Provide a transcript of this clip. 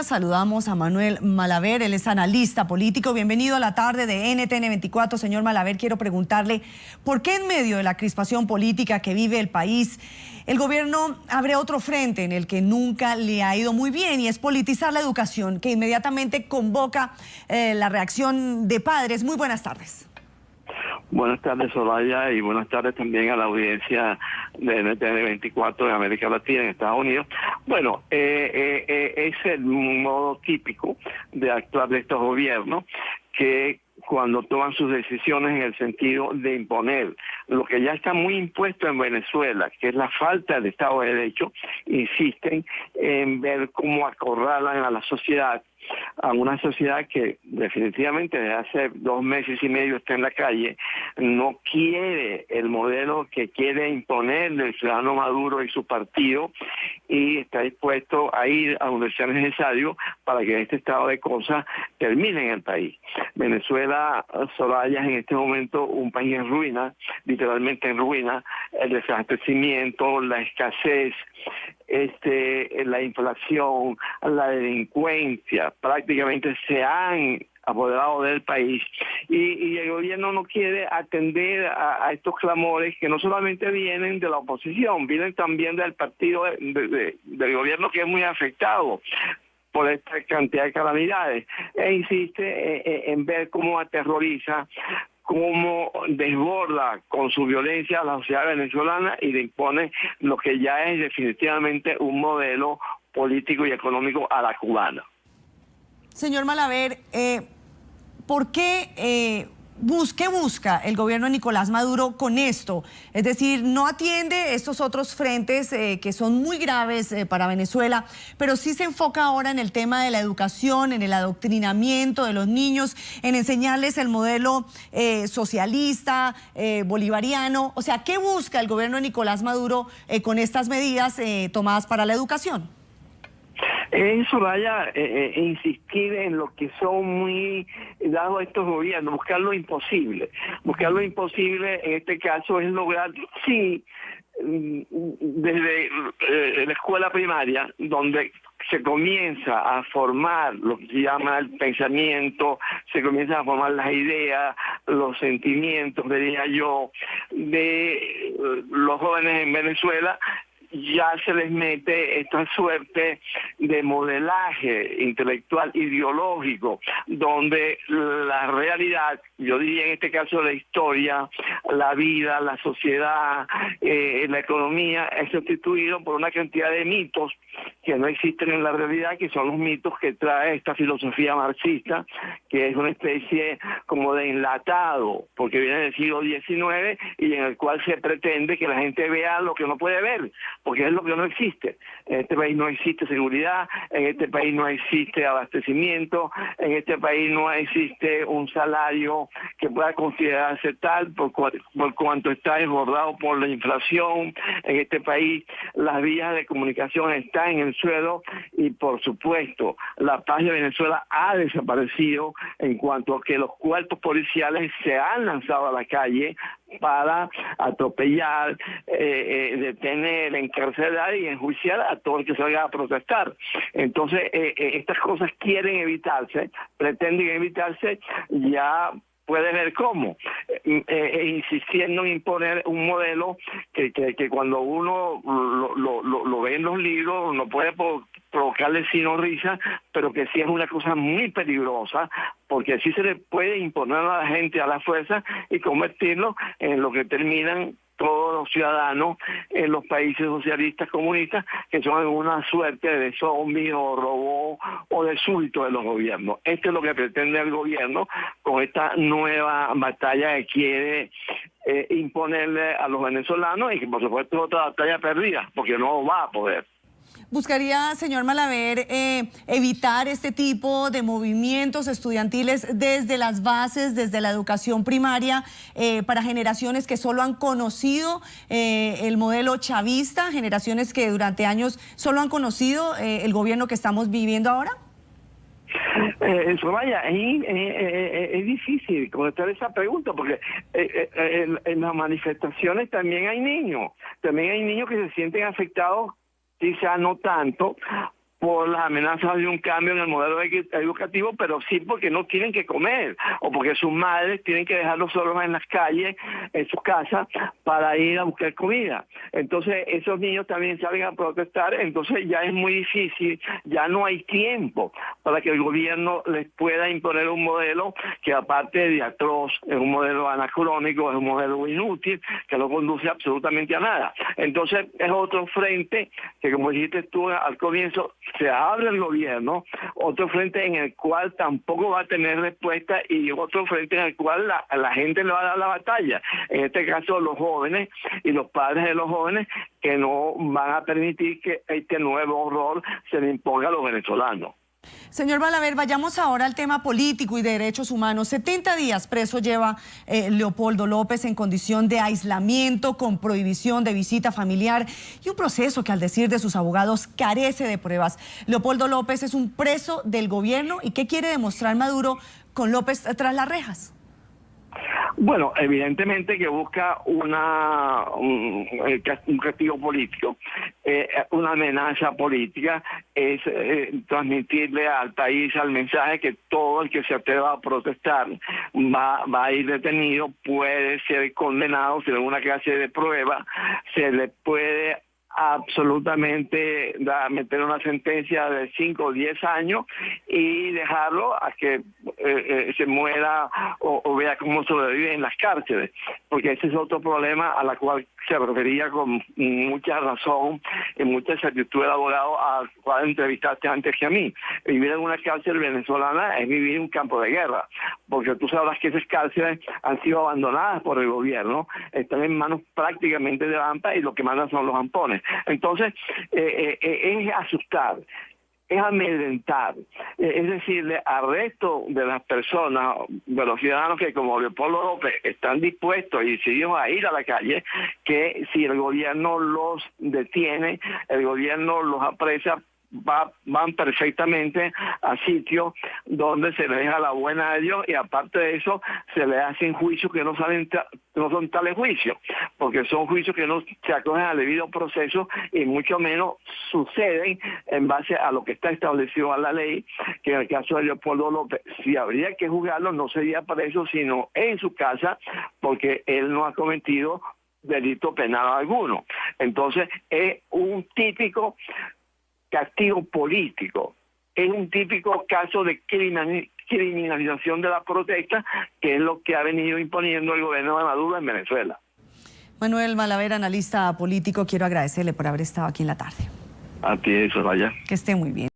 Saludamos a Manuel Malaver, él es analista político. Bienvenido a la tarde de NTN 24. Señor Malaver, quiero preguntarle, ¿por qué en medio de la crispación política que vive el país, el gobierno abre otro frente en el que nunca le ha ido muy bien, y es politizar la educación, que inmediatamente convoca la reacción de padres? Muy buenas tardes. Buenas tardes, Soraya, y buenas tardes también a la audiencia de NTN 24 de América Latina en Estados Unidos. Bueno, es el modo típico de actuar de estos gobiernos, que cuando toman sus decisiones en el sentido de imponer lo que ya está muy impuesto en Venezuela, que es la falta de Estado de Derecho, insisten en ver cómo acorralan a la sociedad, a una sociedad que definitivamente desde hace 2 meses y medio está en la calle, no quiere el modelo que quiere imponer el ciudadano Maduro y su partido, y está dispuesto a ir a donde sea necesario para que este estado de cosas termine en el país. Venezuela, Soraya, es en este momento un país en ruina, literalmente en ruina. El desabastecimiento, la escasez, la inflación, la delincuencia, prácticamente se han apoderado del país, y el gobierno no quiere atender a estos clamores, que no solamente vienen de la oposición, vienen también del partido del gobierno, que es muy afectado por esta cantidad de calamidades, e insiste en ver cómo aterroriza, cómo desborda con su violencia a la sociedad venezolana y le impone lo que ya es definitivamente un modelo político y económico a la cubana. Señor Malaver, ¿por qué qué busca el gobierno de Nicolás Maduro con esto? Es decir, no atiende estos otros frentes que son muy graves para Venezuela, pero sí se enfoca ahora en el tema de la educación, en el adoctrinamiento de los niños, en enseñarles el modelo socialista, bolivariano. O sea, ¿qué busca el gobierno de Nicolás Maduro con estas medidas tomadas para la educación? Eso vaya insistir en lo que son muy dados a estos gobiernos, buscar lo imposible. Buscar lo imposible en este caso es lograr, sí, desde la escuela primaria, donde se comienza a formar lo que se llama el pensamiento, se comienza a formar las ideas, los sentimientos, diría yo, de los jóvenes en Venezuela. Ya se les mete esta suerte de modelaje intelectual, ideológico, donde la realidad, yo diría en este caso la historia, la vida, la sociedad, la economía, es sustituido por una cantidad de mitos que no existen en la realidad, que son los mitos que trae esta filosofía marxista, que es una especie como de enlatado, porque viene del siglo XIX, y en el cual se pretende que la gente vea lo que no puede ver, porque es lo que no existe. En este país no existe seguridad, en este país no existe abastecimiento, en este país no existe un salario que pueda considerarse tal por cuanto está desbordado por la inflación. En este país las vías de comunicación están en el suelo, y por supuesto la paz de Venezuela ha desaparecido, en cuanto a que los cuerpos policiales se han lanzado a la calle para atropellar, detener, encarcelar y enjuiciar a todo el que salga a protestar. Entonces, estas cosas quieren evitarse, pretenden evitarse, ya puede ver cómo, insistiendo en imponer un modelo que cuando uno lo ve en los libros no puede provocarle sino risa, pero que sí es una cosa muy peligrosa, porque así se le puede imponer a la gente a la fuerza y convertirlo en lo que terminan todos los ciudadanos en los países socialistas comunistas, que son alguna suerte de zombies o robots o de súbditos de los gobiernos. Esto es lo que pretende el gobierno con esta nueva batalla que quiere imponerle a los venezolanos, y que por supuesto es otra batalla perdida, porque no va a poder. ¿Buscaría, señor Malaver, evitar este tipo de movimientos estudiantiles desde las bases, desde la educación primaria, para generaciones que solo han conocido el modelo chavista, generaciones que durante años solo han conocido el gobierno que estamos viviendo ahora? Soraya, es difícil contestar esa pregunta, porque en las manifestaciones también hay niños que se sienten afectados, quizá no tanto por las amenazas de un cambio en el modelo educativo, pero sí porque no tienen que comer o porque sus madres tienen que dejarlos solos en las calles, en sus casas, para ir a buscar comida. Entonces esos niños también salen a protestar, entonces ya es muy difícil, ya no hay tiempo para que el gobierno les pueda imponer un modelo que, aparte de atroz, es un modelo anacrónico, es un modelo inútil, que no conduce absolutamente a nada. Entonces es otro frente que, como dijiste tú al comienzo, se abre el gobierno, otro frente en el cual tampoco va a tener respuesta y otro frente en el cual la gente le va a dar la batalla. En este caso los jóvenes y los padres de los jóvenes, que no van a permitir que este nuevo horror se le imponga a los venezolanos. Señor Malaver, vayamos ahora al tema político y de derechos humanos. 70 días preso lleva Leopoldo López en condición de aislamiento, con prohibición de visita familiar y un proceso que, al decir de sus abogados, carece de pruebas. Leopoldo López es un preso del gobierno. ¿Y qué quiere demostrar Maduro con López tras las rejas? Bueno, evidentemente que busca un castigo político, una amenaza política, es transmitirle al país el mensaje que todo el que se atreva a protestar va a ir detenido, puede ser condenado sin alguna clase de prueba, se le puede absolutamente meter una sentencia de 5 o 10 años y dejarlo a que se muera o vea cómo sobrevive en las cárceles, porque ese es otro problema a la cual se refería con mucha razón y mucha exactitud el abogado al cual entrevistaste antes que a mí. Vivir en una cárcel venezolana es vivir en un campo de guerra, porque tú sabrás que esas cárceles han sido abandonadas por el gobierno, están en manos prácticamente de AMPA y lo que mandan son los ampones. Entonces, es asustar, es amedrentar, es decir, al resto de las personas, de los ciudadanos que, como Leopoldo López, están dispuestos y decididos a ir a la calle, que si el gobierno los detiene, el gobierno los apresa, van perfectamente a sitios donde se les deja la buena de Dios, y aparte de eso se les hacen juicios que no son tales juicios, porque son juicios que no se acogen al debido proceso y mucho menos suceden en base a lo que está establecido en la ley, que en el caso de Leopoldo López, si habría que juzgarlo, no sería preso, sino en su casa, porque él no ha cometido delito penal alguno. Entonces es un típico castigo político, es un típico caso de criminalización de la protesta, que es lo que ha venido imponiendo el gobierno de Maduro en Venezuela. Manuel Malaver, analista político, quiero agradecerle por haber estado aquí en la tarde. A ti, Soraya. Que esté muy bien.